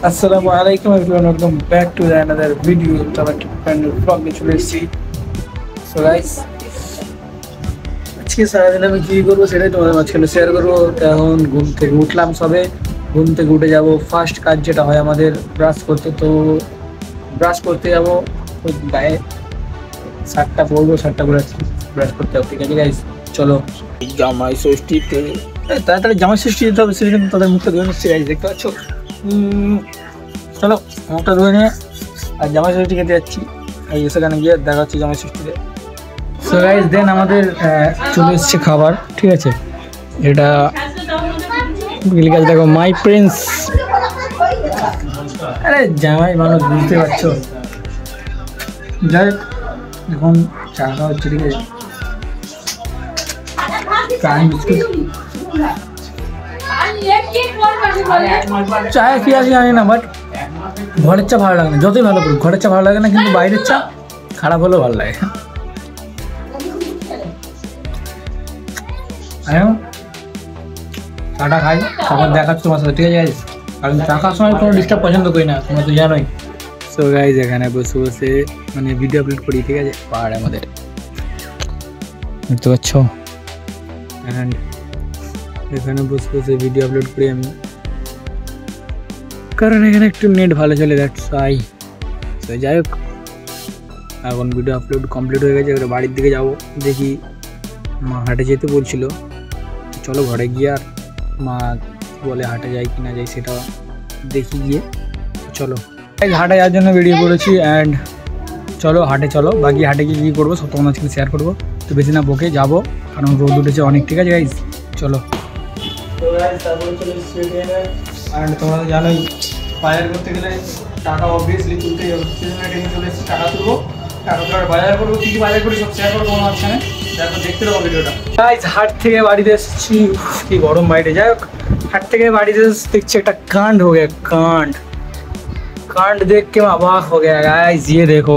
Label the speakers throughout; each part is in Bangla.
Speaker 1: আসসালামু আলাইকুম everyone, welcome back to another video. তো আমরা একটা ব্র্যান্ড নিউ ব্লগ নিয়ে চলে এসেছি। সো গাইস, আজকে সারাদিন আমি কী করবো সেটাই তোমাদের মাঝখানে শেয়ার করবো। এখন ঘুম থেকে উঠলাম, সবে ঘুম থেকে উঠে যাবো। ফার্স্ট কাজ যেটা হয় আমাদের ব্রাশ করতে, তো ব্রাশ করতে যাবো। গায়ে শার্টটা পরবো, শার্টটা পরে ব্রাশ করতে হবে। ঠিক আছে গাইস, চলো। জামাই ষষ্ঠীতে তাড়াতাড়ি জামাই ষষ্ঠী যেতে হবে, সেদিন তাদের মুখটা ধরে নিচ্ছে গাইস, দেখতে পাচ্ছ। চলো মুখটা ধুয়ে নিয়ে আর জামাই ষষ্ঠী খেতে যাচ্ছি। এই সেখানে গিয়ে দেখা হচ্ছে জামাই ষষ্ঠীতে। সো গাইস, দেন আমাদের চলে এসছে খাবার। ঠিক আছে, এটা লিখে দেখো মাই প্রিন্স। আরে জামাই মানুষ, বুঝতে পারছো। যাই হোক, এখন চা খাওয়া হচ্ছে। ঠিক আছে, চায় বিস্কুট চায় কি আছে জানি না, বাট ঘরের চা ভালো লাগে না। যতই ভালো করুক ঘরের চা ভালো লাগে না, কিন্তু বাইরের চা খারাপ হলেও ভালো লাগে। চাটা খাই, খাবার দেখাচ্ছি তোমার সাথে। ঠিক আছে গাইজ, কারণ চা খাওয়ার সময় কোনো ডিস্টার্ব পছন্দ করি না, তোমরা তো জানোই। সো গাইজ, এখানে বসে বসে মানে ভিডিও আপলোড করি। ঠিক আছে, পাহাড় আমাদের, বুঝতে পারছো। অ্যান্ড এখানে বসে বসে ভিডিও আপলোড করি আমি, কারণ এখানে একটু নেট ভালো চলে, দ্যাটস ওয়াই। তো যাই হোক, এখন ভিডিও আপলোড কমপ্লিট হয়ে গেছে। এবার বাড়ির দিকে যাবো। দেখি মা হাটে যেতে বলছিল, চলো ঘরে গিয়ে আর মা বলে হাটে যাই কি না যাই সেটা দেখি গিয়ে। চলো হাটে যাওয়ার জন্য বেরিয়ে পড়েছি। অ্যান্ড চলো হাটে চলো, বাকি হাটে গিয়ে কী করবো সব তোমার সাথে শেয়ার করবো। তো বেশি না বকে যাবো, কারণ রোদ উঠেছে অনেক। ঠিক আছে গাইজ, চলো। অ্যান্ড তোমরা তো জানোই বাজার করতে গেলে টাকা অবভিয়াসলি তুলতেই হবে। চলে এসেছি, টাকা তুলবো, টাকা তোলার বাজার করবো। কী কী বাজার করি সব শেয়ার করবো তোমার মাঝখানে, দেখো দেখতে দেবো ভিডিওটা। গাইজ, হাট থেকে বাড়িতে এসেছি, কি গরম বাইরে। যাই হোক, হাট থেকে বাড়িতে দেখছি একটা कांड हो गया। कांड देख के मैं अबाक हो गया गाइस। ये देखो,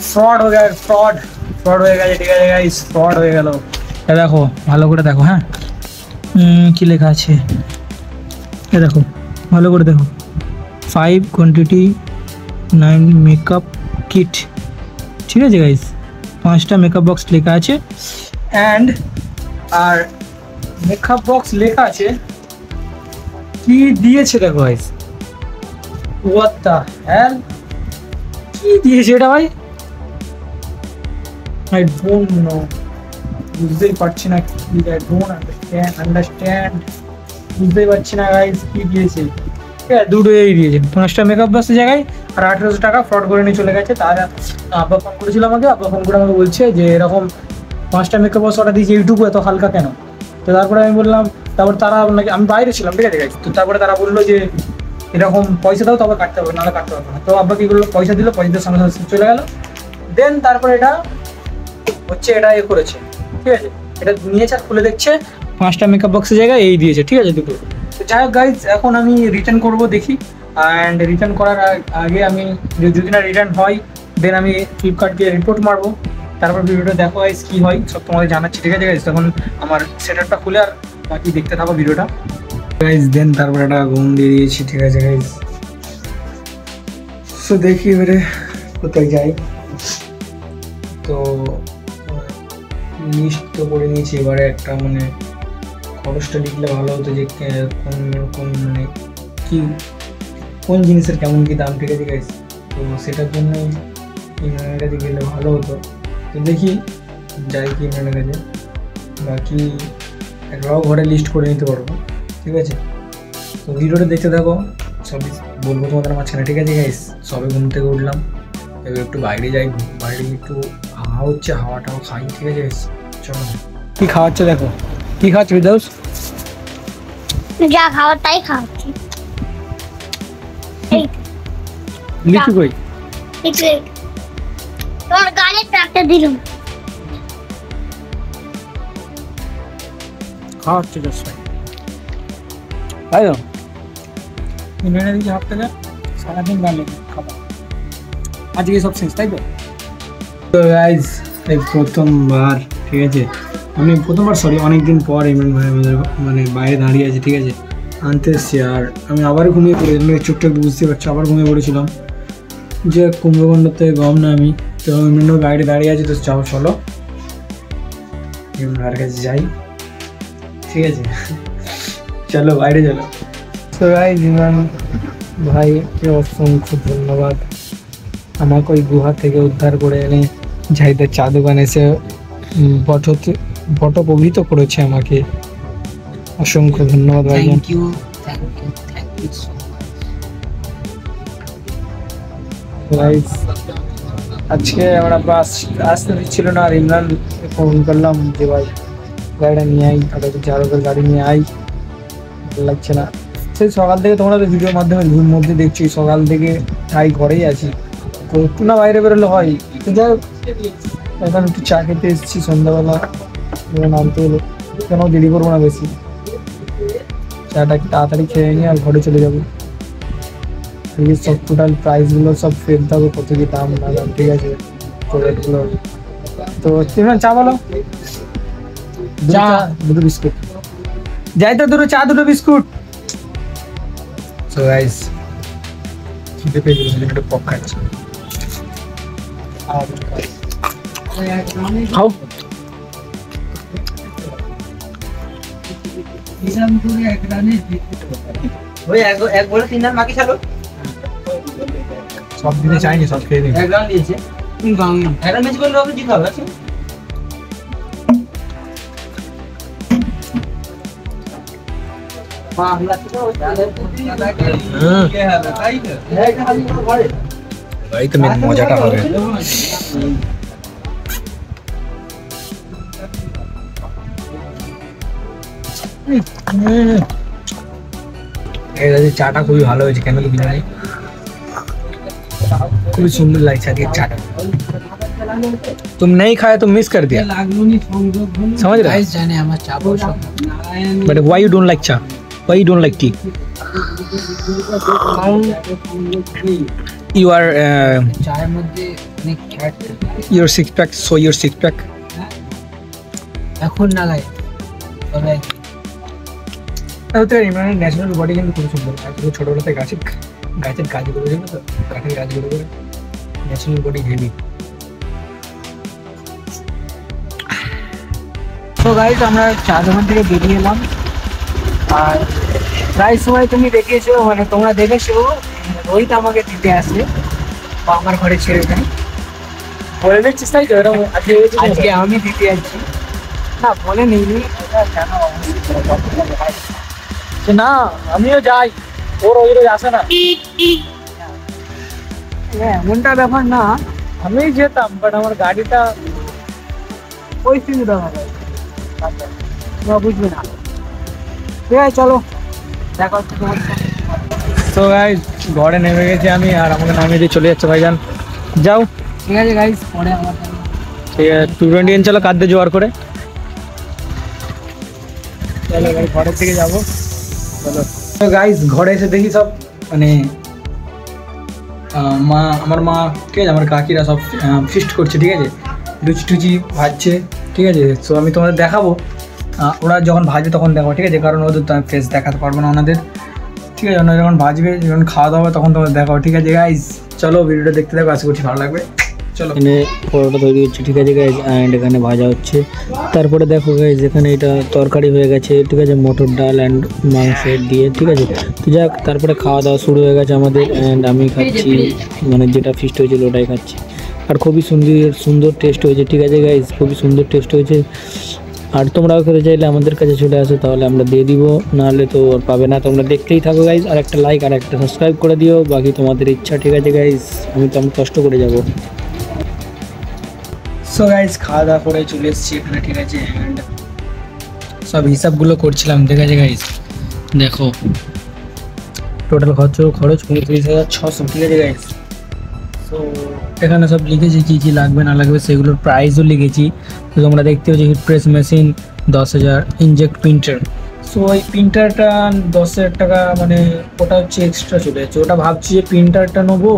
Speaker 1: फ्रॉड हो गया, फ्रॉड হয়ে গেছে। ঠিক আছে গাইস, ফ্রড হয়ে গেল। দেখো ভালো করে দেখো। হ্যাঁ, কি লেখা আছে দেখো, ভালো করে দেখো। 5 কোয়ান্টিটি 9 মেকআপ কিট। ঠিক আছে গাইস, 5টা মেকআপ বক্স লেখা আছে। অ্যান্ড আর মেকআপ বক্স লেখা আছে, কি দিয়েছে দেখো গাইস। হোয়াট দ্য হেল, কি দিয়েছে এটা ভাই? I don't know, বুঝতেই পারছি না কি। I don't understand, বুঝতেই পারছি না গাইস কি দিয়েছে। ঠিক আছে, দুটোই দিয়েছে। 5টা মেকআপ বক্সের জায়গায় আর 1800 টাকা ফ্রড করে নিয়ে চলে গেছে। তার আব্বা ফোন করেছিল আমাকে, আব্বা ফোন করে আমাকে বলছে যে এরকম 5টা মেকআপ বক্স অর্ডার দিয়েছে, এইটুকু এত হালকা কেন? তো তারপরে আমি বললাম, তারপর তারা নাকি, আমি বাইরে ছিলাম। ঠিক আছে গাইস, তো তারপরে তারা বললো যে এরকম পয়সা দাও তবে কাটতে হবে, নাহলে কাটতে পারবে না। তো আব্বা কি করলো, পয়সা দিল, পয়সা দিয়ে সামনে সামনে চলে গেল। দেন তারপরে এটা হচ্ছে, এটা এ করেছে। ঠিক আছে, এটা নিয়েছে আর খুলে দেখছে 5টা মেকআপ বক্সের জায়গায় এই দিয়েছে। ঠিক আছে, দুটো। তো যাই হোক গাইজ, এখন আমি রিটার্ন করবো দেখি। অ্যান্ড রিটার্ন করার আগে আমি যদি না রিটার্ন হয়, দেন আমি ফ্লিপকার্টকে রিপোর্ট মারবো। তারপর ভিডিওটা দেখো গাইজ কী হয় সব তোমাদের জানাচ্ছি। ঠিক আছে গাইজ, তখন আমার সেটআপটা খুলে আর বাকি দেখতে থাকো ভিডিওটা গাইজ। দেন তারপর একটা ঘুম দিয়ে দিয়েছি। ঠিক আছে গাইজ, তো দেখি এবারে কোথায় যাই। তো লিস্ট তো করে নিয়েছি, এবারে একটা মানে খরচটা লিখলে ভালো হতো, যে কোন মানে কি কোন জিনিসের কেমন কি দাম। ঠিক আছে গাইস, তো সেটার জন্য ইমরানের কাছে গেলে ভালো হতো। তো দেখি যাই কি ইমরানের কাছে, বাকি একটাও ঘরে লিস্ট করে নিতে পারবো। ঠিক আছে, তো ভিডিওটা দেখতে থাকো, সবই বলবো তোমাদের মাঝখানে। ঠিক আছে গাইস, সবে ঘুম থেকে উঠলাম, এবার একটু বাইরে যাই, বাইরে একটু হাওয়া হচ্ছে, হাওয়াটাও খাই। ঠিক আছে, চলো। কি খাওয়াচ্ছে দেখো, কি খাওয়াচ্ছে বিদাউস?
Speaker 2: যা খাওয়ার তাই খাওয়াচ্ছি।
Speaker 1: লিচু কই?
Speaker 2: তোমার গালে ট্রাকটা দিলাম,
Speaker 1: খাওয়াচ্ছে জাস্ট তাই তো। ইন্ডিয়ানের দিকে হাঁটতে যা, সারাদিন গালে খাবার, আজকে সব শেষ তাই তো। তো গাইজ, এই প্রথমবার ঠিক আছে আমি প্রথমবার সরি অনেকদিন পর ইমরান ভাই আমাদের মানে বাইরে দাঁড়িয়ে আছে, ঠিক আছে, আনতে এসছি। আর আমি আবার ঘুমিয়ে পড়ি, চোখটা একটু বুঝতে পারছি, আবার ঘুমিয়ে পড়েছিলাম যে কুম্ভকর্ণের থেকে গম না আমি। তো ইমরান ভাই বাইরে দাঁড়িয়ে আছে, তো যাও চলো ইমরান ভাইয়ের কাছে যাই, ঠিক আছে, চলো বাইরে চলো। তো গাইস ইমরান ভাইকে অসংখ্য ধন্যবাদ, আমাকে ওই গুহা থেকে উদ্ধার করে এনে জাহিদের চা দোকানে এসে বটপ্রভৃত করেছে আমাকে। অসংখ্য ধন্যবাদ ভাইজান।
Speaker 3: থ্যাংক ইউ সো
Speaker 1: গাইস আজকে আমরা বাস আসতে দিচ্ছিল না, আর ইমরান ফোন করলাম যে ভাই গাড়িটা নিয়ে আই, চারকের গাড়ি নিয়ে আই, ভালো লাগছে না। সেই সকাল থেকে তোমরা তো ভিডিওর মাধ্যমে ঘুম মধ্যে দেখছি, সকাল থেকে তাই ঘরেই আছি, তো একটু না বাইরে বেরোলে হয়। তো যাই হোক, এখন একটু চা খেতে এসেছি সন্ধ্যাবেলা, নামতে হলো, কেন দেরি করবো না বেশি, চাটা একটু তাড়াতাড়ি খেয়ে নিয়ে আর ঘরে চলে যাবো। এই সব টোটাল প্রাইসগুলো সব ফেরত দেবো, কত কি দাম না দাম, ঠিক আছে, প্রোডাক্টগুলো। তো ইমরান চা বলো, চা দুটো বিস্কুট, যাই তো দুটো চা দুটো বিস্কুট। সো গাইস খিদে পেয়ে গেছে, একটু পপ খাচ্ছি, খাও।
Speaker 3: ওই এক বলে 3 রান বাকি ছিল,
Speaker 1: সব দিনে চাইনি, সব খেয়ে দিই।
Speaker 3: 1 রান দিয়েছে, এক রান বেশি করলে হবে, জিততে হবে।
Speaker 1: ভাই তো মেন মজাটা হবে। চাটা খুবই ভালো হয়েছে, কেন কি জানি খুবই সুন্দর লাগছে আজকে चाट। तुम नहीं खाया तो मिस कर दिया, समझ रहे?
Speaker 3: गाइस जाने আমার চা পছন্দ,
Speaker 1: But why you don't like cha? Why you don't like tea? You are
Speaker 3: চায়ের মধ্যে অনেক fat,
Speaker 1: your six pack, so your six pack.
Speaker 3: এখন না গাই, তবে
Speaker 1: ইমরানের ন্যাচারাল বডি কিন্তু খুব সুন্দর, আসলে ছোটবেলাতে গাছের গাছগুলো ছিল তো, কাঠের গাছগুলো করে ন্যাচারাল বডি হেভি। তো গাইস আমরা চা দোকান থেকে বেরিয়ে এলাম, আর প্রায় সময় তুমি দেখিয়েছো, মানে তোমরা দেখেছো রোহিত আমাকে দিতে আসে বা আমার ঘরে ছেড়ে যায়, বলে দিচ্ছিস তাই তো, এরকম আজকে আমি দিতে যাচ্ছি না, বলে নেই কেন না, আমিও যাই, ওর ওই রোজ আসে না, এমনটা ব্যাপার না, আমি যেতাম, বাট আমার গাড়িটা পরিস্থিতি দেওয়া তোমরা বুঝবে না, ঠিক আছে চলো দেখা হচ্ছে তোমার। তো গাইস ঘরে নেমে গেছি আমি, আর আমাকে নামিয়ে দিয়ে চলে যাচ্ছে ভাইজান, যাও
Speaker 3: ঠিক আছে গাইস, পরে আমার
Speaker 1: ঠিক আছে 220 চলো কাঁদতে জোয়ার করে, চলো ভাই ঘরের দিকে যাবো, চলো। তো গাইস ঘরে এসে দেখি সব মানে মা, আমার মা, ঠিক আছে, আমার কাকিরা সব ফিস্ট করছে, ঠিক আছে, লুচি টুচি ভাজছে, ঠিক আছে। সো আমি তোমাদের দেখাবো, ওরা যখন ভাজবে তখন দেখাবো, ঠিক আছে, কারণ ওদের তো আমি ফেস দেখাতে পারবো না ওনাদের, ঠিক আছে, ওনারা যখন ভাজবে, যখন খাওয়া দাওয়া তখন তোমাদের দেখাবো, ঠিক আছে গাইস, চলো ভিডিওটা দেখতে থাকো, আশা করছি ভালো লাগবে, চলো। এখানে পরোটা তৈরি হচ্ছে, ঠিক আছে গাইস, অ্যান্ড এখানে ভাজা হচ্ছে, তারপরে দেখো গাইস এখানে এটা তরকারি হয়ে গেছে, ঠিক আছে, মটর ডাল অ্যান্ড মাংস দিয়ে, ঠিক আছে। তো যাক তারপরে খাওয়া দাওয়া শুরু হয়ে গেছে আমাদের, অ্যান্ড আমি খাচ্ছি, মানে যেটা ফিস্ট হয়েছিল ওটাই খাচ্ছি, আর খুবই সুন্দর টেস্ট হয়েছে, ঠিক আছে গাইস, খুবই সুন্দর টেস্ট হয়েছে। আর তোমরাও খেতে চাইলে আমাদের কাছে চলে আসো, তাহলে আমরা দিয়ে দিব, নাহলে তো আর পাবে না। তোমরা দেখতেই থাকো গাইস, আর একটা লাইক আর একটা সাবস্ক্রাইব করে দিও, বাকি তোমাদের ইচ্ছা, ঠিক আছে গাইস, আমি কষ্ট করে যাব। সো গাইস খাওয়া দাওয়া করে চলে এসেছি এখানে, ঠিক আছে, অ্যান্ড সব হিসাবগুলো করছিলাম, ঠিক আছে গাইস, দেখো টোটাল খরচ 29,600, ঠিক আছে গাইস। সো এখানে সব লিখেছি কী কী লাগবে না লাগবে, সেগুলোর প্রাইসও লিখেছি, তো তোমরা দেখতে হচ্ছে hit press machine 10,000, inject printer, so এই প্রিন্টারটা 10,000 টাকা, মানে ওটা হচ্ছে এক্সট্রা চলে যাচ্ছে, ওটা ভাবছি যে প্রিন্টারটা নেবো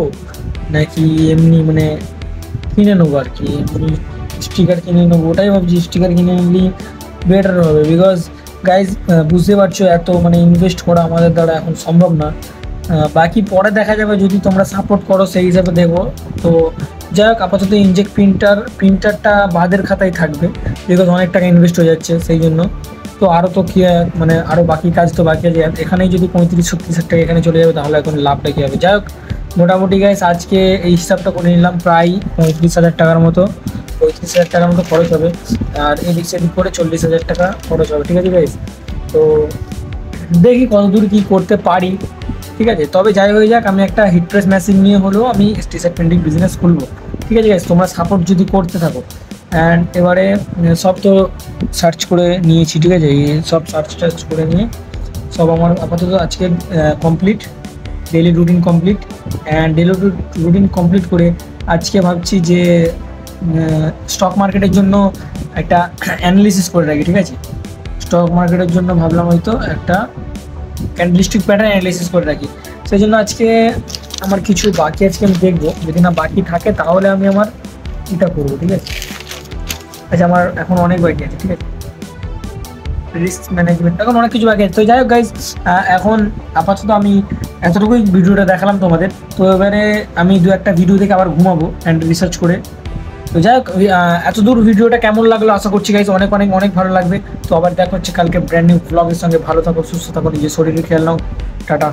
Speaker 1: নাকি এমনি মানে কিনে নেবো আর কি, এমনি স্টিকার কিনে নেবো, ওটাই ভাবছি, স্টিকার কিনে নিলে বেটার হবে। বিকজ গাইজ বুঝতে পারছো এত মানে ইনভেস্ট করা আমাদের দ্বারা এখন সম্ভব না। বাকি পরে দেখা যাবে যদি তোমরা সাপোর্ট করো সেই হিসাবে দেখবো। তো যাই হোক আপাতত ইনজেক্ট প্রিন্টারটা বাদের খাতায় থাকবে, বিকজ অনেক টাকা ইনভেস্ট হয়ে যাচ্ছে সেই জন্য। তো আরও তো কি মানে আরও বাকি কাজ তো বাকি আছে, এখানেই যদি 35-36 টাকা এখানে চলে যাবে তাহলে এখন লাভটা কী হবে। যাই হোক মোটামুটি গাইস আজকে এই হিসাবটা করে নিলাম, প্রায় 35,000 টাকার মতো, 35,000 টাকার মতো খরচ হবে। আর এদিক সেদিক করে 40,000 টাকা খরচ হবে, ঠিক আছে গাইস। তো দেখি কতদূর কী করতে পারি, ঠিক আছে। তবে যাই হয়ে যাক, আমি একটা হিট প্রেস মেশিন নিয়ে হলেও আমি টি শার্ট প্রিন্টিং বিজনেস খুলবো, ঠিক আছে গাইস। তোমরা সাপোর্ট যদি করতে থাকো। অ্যান্ড এবারে সব তো সার্চ করে নিয়েছি, ঠিক আছে, এই সব সার্চ করে নিয়ে সব আমার আপাতত আজকে complete, daily routine complete. And daily routine complete করে আজকে ভাবছি যে স্টক মার্কেটের জন্য একটা অ্যানালিসিস করে রাখি, ঠিক আছে। স্টক মার্কেটের জন্য ভাবলাম হয়তো একটা ক্যান্ডেলস্টিক প্যাটার্ন অ্যানালিসিস করে রাখি। সেই জন্য আজকে আমার কিছু বাকি আজকে আমি দেখবো, যদি না বাকি থাকে তাহলে আমি আমার এটা করবো, ঠিক আছে। আচ্ছা আমার এখন অনেক বাকি আছে, ঠিক আছে, রিস্ক ম্যানেজমেন্ট এখন অনেক কিছু বাকি আছে। তো যাই হোক গাইজ এখন আপাতত আমি এতটুকুই ভিডিওটা দেখালাম তোমাদের। তো এবারে আমি 2-1টা ভিডিও দেখে আবার ঘুমাবো অ্যান্ড রিসার্চ করে। তো যাই হোক এতদূর ভিডিওটা কেমন লাগলো আশা করছি গাইজ অনেক অনেক অনেক ভালো লাগবে। তো আবার দেখা হচ্ছে কালকে ব্র্যান্ড নিউ ব্লগের সঙ্গে। ভালো থাকো, সুস্থ থাকো, নিজের শরীরে খেয়াল নাও, টাটা।